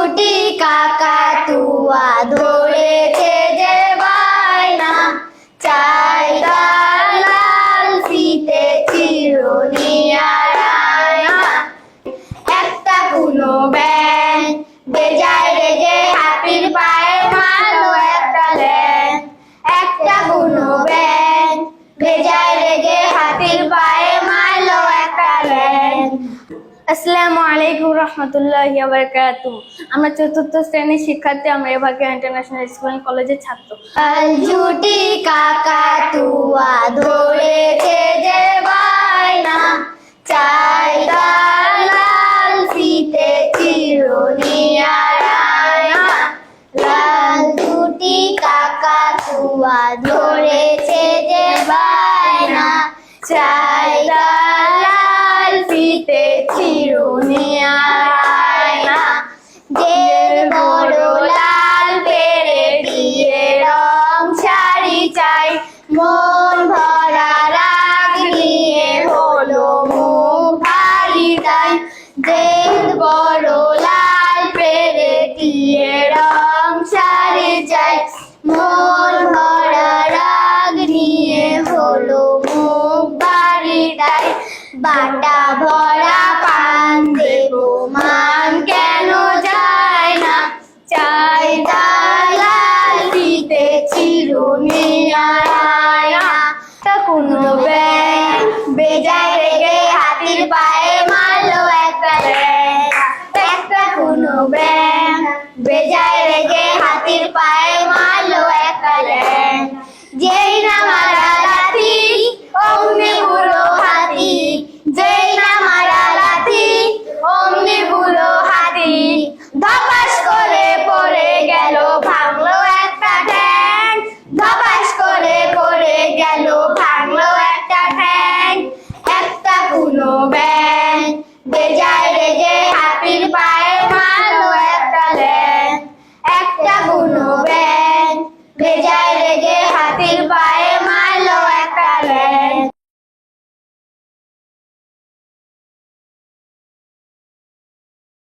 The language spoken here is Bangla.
দুটি কাকাতুয়া ধরেছে যে বায়না, চাই তার লাল ফিতে চিরুনি আর আয়না। একটা কুনো ব্যাঙ বেজায় রেগে হাতির পায়ে মারলো একটা ল্যাং। একটা কুনো ব্যাঙ বেজায় রেগে হাতির পায়ে মারলো একটা ল্যাং। আসসালামু আলাইকুম রহমতুল্লাহি ওয়া বারাকাতুহু। আমরা চতুর্থ শ্রেণীর শিক্ষার্থী, আমরা এভারগ্রিন ইন্টারন্যাশনাল স্কুল এন্ড কলেজের ছাত্র। দুটি কাকাতুয়া ধরেছে যে বায়না, চাই তার লাল ফিতে চিরুনি আর আয়না। লাল দুটি কাকাতুয়া ধরেছে যে বায়না, চাই তার লাল ফিতে চিরুনি আর আয়না। যে বড় লাল পেরে দিয়ে রং শাড়ি চাই, মন ভরা রাগ নিয়ে হলো মুখ ভারী তাই। যে বড় লাল পেরে দিয়ে রং শাড়ি চাই, মন ভরা রাগ নিয়ে হলো মুখ ভারী তাই। বাটা ভরা পান দেবো মান কেন যায় না, চাই তার লাল ফিতে চিরুনি আর আয়না। কোনো ব্যাঙ বেজায় রেগে হাতির পায়ে মারলো একটা ল্যাং। একটা কোনো ব্যাঙ বেজায় রেগে হাতির পায়ে মারলো একটা ল্যাং। যেই না মারা লাথি অমনি বুড়ো হাতি, যেই না মারা লাথি অমনি বুড়ো হাতি। ধপাস করে পড়ে গেল ভাঙলো একটা ঠ্যাং, ধপাস করে পড়ে গেল ভাঙলো একটা ঠ্যাং। একটা কোনো ব্যাঙ বেজায় রেগে হাতির পায়ে মারলো